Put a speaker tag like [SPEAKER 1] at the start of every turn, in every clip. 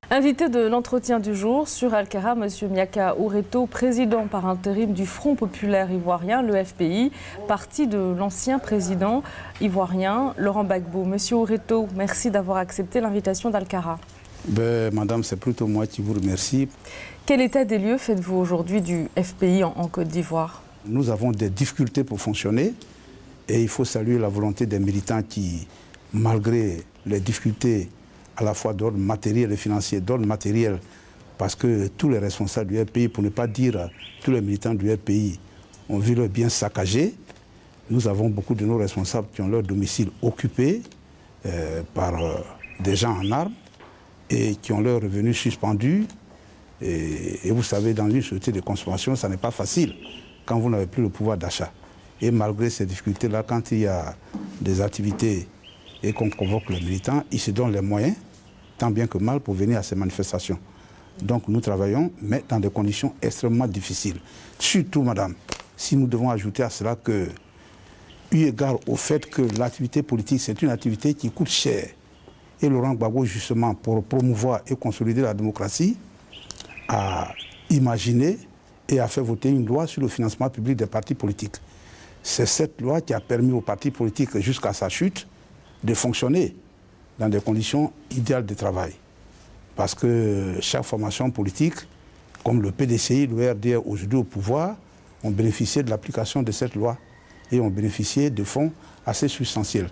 [SPEAKER 1] Invité de l'entretien du jour sur Alcara, M. Miaka Oureto, président par intérim du Front populaire ivoirien, le FPI, parti de l'ancien président ivoirien Laurent Gbagbo. M. Oureto, merci d'avoir accepté l'invitation d'Alcara.
[SPEAKER 2] Madame, c'est plutôt moi qui vous remercie.
[SPEAKER 1] Quel état des lieux faites-vous aujourd'hui du FPI en Côte d'Ivoire?
[SPEAKER 2] Nous avons des difficultés pour fonctionner et il faut saluer la volonté des militants qui, malgré les difficultés à la fois d'ordre matériel et financier, d'ordre matériel, parce que tous les responsables du FPI, pour ne pas dire tous les militants du FPI, ont vu leur bien saccagé. Nous avons beaucoup de nos responsables qui ont leur domicile occupé par des gens en armes et qui ont leurs revenus suspendus. Et vous savez, dans une société de consommation, ça n'est pas facile quand vous n'avez plus le pouvoir d'achat. Et malgré ces difficultés-là, quand il y a des activités et qu'on convoque les militants, ils se donnent les moyens, tant bien que mal, pour venir à ces manifestations. Donc nous travaillons, mais dans des conditions extrêmement difficiles. Surtout, madame, si nous devons ajouter à cela que, eu égard au fait que l'activité politique, c'est une activité qui coûte cher, et Laurent Gbagbo, justement, pour promouvoir et consolider la démocratie, a imaginé et a fait voter une loi sur le financement public des partis politiques. C'est cette loi qui a permis aux partis politiques, jusqu'à sa chute, de fonctionner dans des conditions idéales de travail. Parce que chaque formation politique, comme le PDCI, le RDR aujourd'hui au pouvoir, ont bénéficié de l'application de cette loi et ont bénéficié de fonds assez substantiels.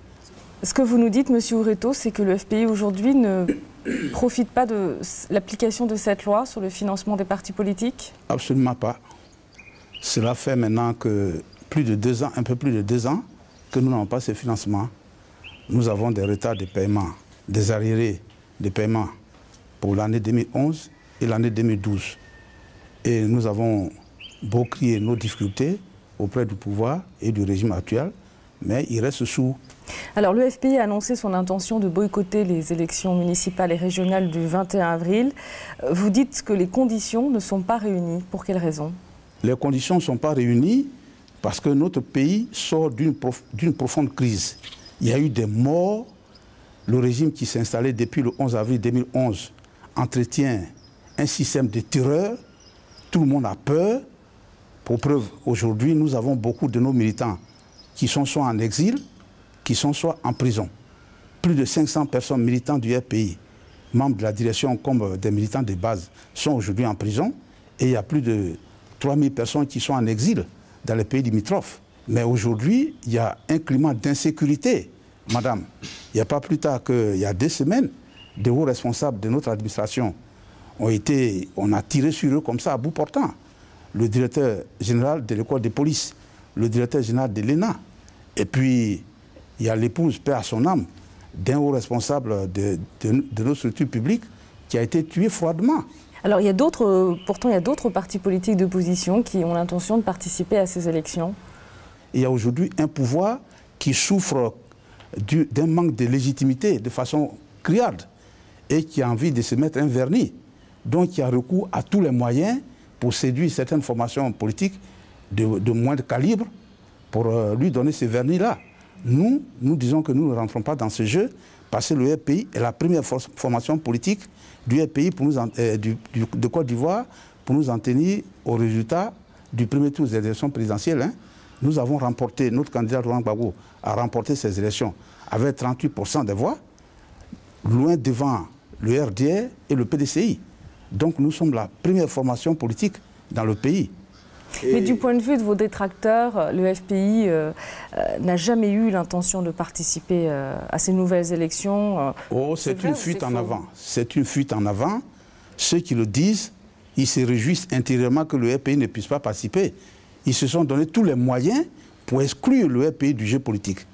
[SPEAKER 1] Ce que vous nous dites, M. Oureto, c'est que le FPI aujourd'hui ne profite pas de l'application de cette loi sur le financement des partis politiques?
[SPEAKER 2] Absolument pas. Cela fait maintenant que plus de 2 ans, un peu plus de 2 ans, que nous n'avons pas ce financement. Nous avons des retards de paiement, des arriérés de paiement pour l'année 2011 et l'année 2012. Et nous avons beau crier nos difficultés auprès du pouvoir et du régime actuel, mais il reste sous.
[SPEAKER 1] Alors le FPI a annoncé son intention de boycotter les élections municipales et régionales du 21 avril. Vous dites que les conditions ne sont pas réunies. Pour quelles raisons?
[SPEAKER 2] Les conditions ne sont pas réunies parce que notre pays sort d'une profonde crise. Il y a eu des morts. Le régime qui s'est installé depuis le 11 avril 2011 entretient un système de terreur. Tout le monde a peur. Pour preuve, aujourd'hui, nous avons beaucoup de nos militants qui sont soit en exil, qui sont soit en prison. Plus de 500 personnes militants du FPI, membres de la direction comme des militants de base, sont aujourd'hui en prison. Et il y a plus de 3000 personnes qui sont en exil dans les pays limitrophes. Mais aujourd'hui, il y a un climat d'insécurité, madame. Il n'y a pas plus tard qu'il y a 2 semaines, des hauts responsables de notre administration on a tiré sur eux comme ça à bout portant. Le directeur général de l'école de police, le directeur général de l'ENA, et puis il y a l'épouse, paix à son âme, d'un haut responsable de nos structures publiques qui a été tué froidement.
[SPEAKER 1] Alors pourtant il y a d'autres partis politiques d'opposition qui ont l'intention de participer à ces élections.
[SPEAKER 2] Il y a aujourd'hui un pouvoir qui souffre d'un manque de légitimité de façon criarde et qui a envie de se mettre un vernis. Donc il y a recours à tous les moyens pour séduire certaines formations politiques de moindre calibre pour lui donner ce vernis-là. Nous disons que nous ne rentrons pas dans ce jeu parce que le FPI est la première formation politique du FPI de Côte d'Ivoire pour nous en tenir au résultat du premier tour des élections présidentielles. Nous avons remporté, notre candidat Laurent Gbagbo a remporté ces élections avec 38% des voix, loin devant le RDR et le PDCI. Donc nous sommes la première formation politique dans le pays.
[SPEAKER 1] Mais du point de vue de vos détracteurs, le FPI n'a jamais eu l'intention de participer à ces nouvelles élections.
[SPEAKER 2] C'est une fuite en avant. C'est une fuite en avant. Ceux qui le disent, ils se réjouissent intérieurement que le FPI ne puisse pas participer. Ils se sont donné tous les moyens pour exclure le FPI du jeu politique.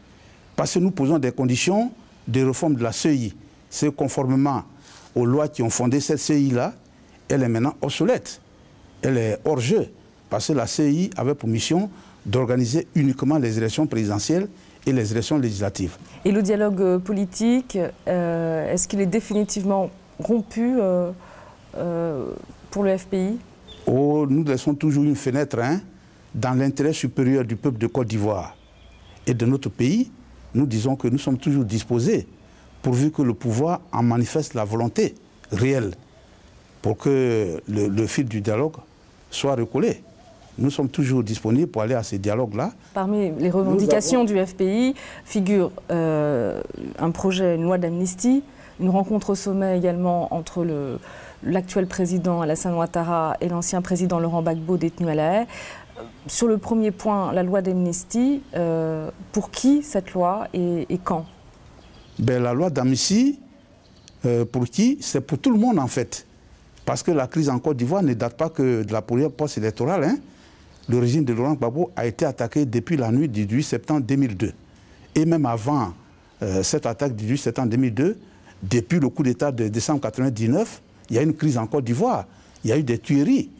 [SPEAKER 2] Parce que nous posons des conditions de réforme de la CEI. C'est conformément aux lois qui ont fondé cette CEI-là, elle est maintenant obsolète. Elle est hors jeu. Parce que la CEI avait pour mission d'organiser uniquement les élections présidentielles et les élections législatives.
[SPEAKER 1] Et le dialogue politique, est-ce qu'il est définitivement rompu pour le FPI?
[SPEAKER 2] Nous laissons toujours une fenêtre dans l'intérêt supérieur du peuple de Côte d'Ivoire et de notre pays. Nous disons que nous sommes toujours disposés, pourvu que le pouvoir en manifeste la volonté réelle. pour que le fil du dialogue soit recollé. Nous sommes toujours disponibles pour aller à ces dialogues-là.
[SPEAKER 1] Parmi les revendications du FPI figure un projet, une loi d'amnistie, une rencontre au sommet également entre l'actuel président Alassane Ouattara et l'ancien président Laurent Gbagbo détenu à La Haye. Sur le premier point, la loi d'amnistie, pour qui cette loi et quand?
[SPEAKER 2] La loi d'amnistie, pour qui? C'est pour tout le monde en fait. Parce que la crise en Côte d'Ivoire ne date pas que de la période post-électorale. Hein. Le régime de Laurent Gbagbo a été attaqué depuis la nuit du 18 septembre 2002. Et même avant cette attaque du 18 septembre 2002, depuis le coup d'État de décembre 1999, il y a une crise en Côte d'Ivoire. Il y a eu des tueries.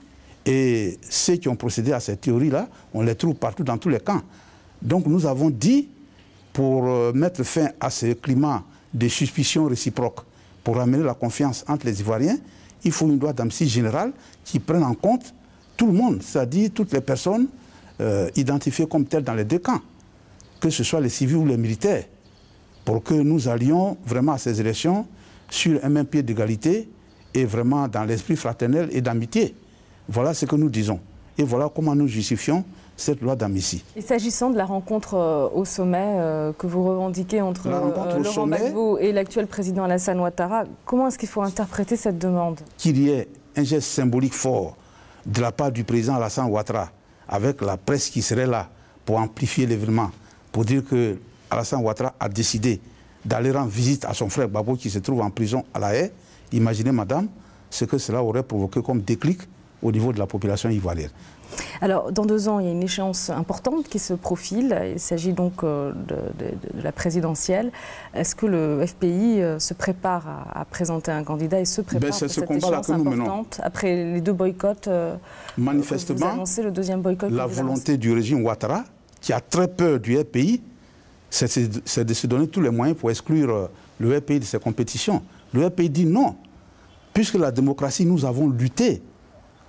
[SPEAKER 2] Et ceux qui ont procédé à ces tueries-là, on les trouve partout dans tous les camps. Donc nous avons dit, pour mettre fin à ce climat de suspicion réciproque, pour ramener la confiance entre les Ivoiriens, il faut une loi d'amnistie générale qui prenne en compte tout le monde, c'est-à-dire toutes les personnes identifiées comme telles dans les deux camps, que ce soit les civils ou les militaires, pour que nous allions vraiment à ces élections sur un même pied d'égalité et vraiment dans l'esprit fraternel et d'amitié. Voilà ce que nous disons. Et voilà comment nous justifions cette loi d'amnistie.
[SPEAKER 1] Et s'agissant de la rencontre au sommet que vous revendiquez entre Laurent Gbagbo et l'actuel président Alassane Ouattara, comment est-ce qu'il faut interpréter cette demande?
[SPEAKER 2] Qu'il y ait un geste symbolique fort de la part du président Alassane Ouattara, avec la presse qui serait là pour amplifier l'événement, pour dire que Alassane Ouattara a décidé d'aller rendre visite à son frère Gbagbo qui se trouve en prison à La Haye. Imaginez, madame, ce que cela aurait provoqué comme déclic au niveau de la population ivoirienne.
[SPEAKER 1] Alors, dans 2 ans, il y a une échéance importante qui se profile. Il s'agit donc de la présidentielle. Est-ce que le FPI se prépare à présenter un candidat et se prépare pour cette échéance importante après les 2 boycotts?
[SPEAKER 2] Manifestement,
[SPEAKER 1] vous annoncez le 2e boycott.
[SPEAKER 2] La volonté du régime Ouattara, qui a très peur du FPI, c'est de se donner tous les moyens pour exclure le FPI de ses compétitions. Le FPI dit non, puisque la démocratie, nous avons lutté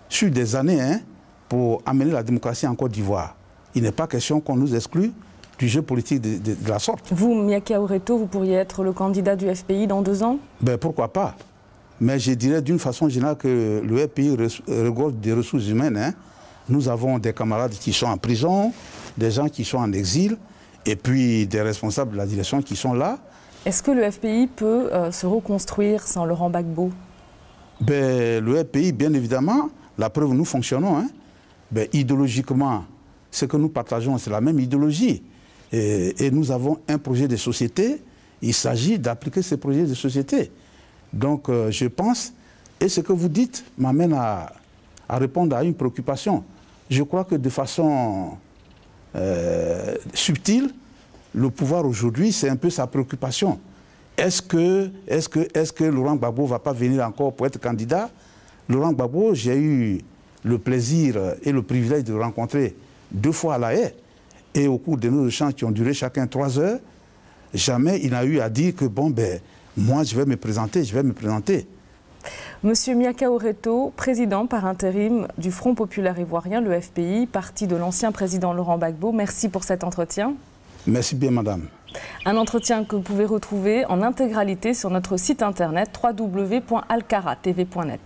[SPEAKER 2] sur des années, hein, pour amener la démocratie en Côte d'Ivoire. Il n'est pas question qu'on nous exclue du jeu politique de la sorte. Vous,
[SPEAKER 1] Myaka Oureto, vous pourriez être le candidat du FPI dans 2 ans?
[SPEAKER 2] Pourquoi pas? Mais je dirais d'une façon générale que le FPI regorge des ressources humaines. Hein. Nous avons des camarades qui sont en prison, des gens qui sont en exil, et puis des responsables de la direction qui sont là.
[SPEAKER 1] Est-ce que le FPI peut se reconstruire sans Laurent Gbagbo?
[SPEAKER 2] Le FPI, bien évidemment, la preuve, nous fonctionnons. Hein. Idéologiquement, ce que nous partageons, c'est la même idéologie. Et nous avons un projet de société. Il s'agit d'appliquer ce projet de société. Donc, je pense, et ce que vous dites m'amène à répondre à une préoccupation. Je crois que de façon subtile, le pouvoir aujourd'hui, c'est un peu sa préoccupation. Est-ce que Laurent Gbagbo ne va pas venir encore pour être candidat? Laurent Gbagbo, j'ai eu le plaisir et le privilège de le rencontrer 2 fois à La Haye. Et au cours de nos échanges qui ont duré chacun 3 heures, jamais il n'a eu à dire que moi je vais me présenter,
[SPEAKER 1] Monsieur Myaka Oureto, président par intérim du Front populaire ivoirien, le FPI, parti de l'ancien président Laurent Gbagbo, merci pour cet entretien.
[SPEAKER 2] Merci bien, madame.
[SPEAKER 1] Un entretien que vous pouvez retrouver en intégralité sur notre site internet www.alcaratv.net.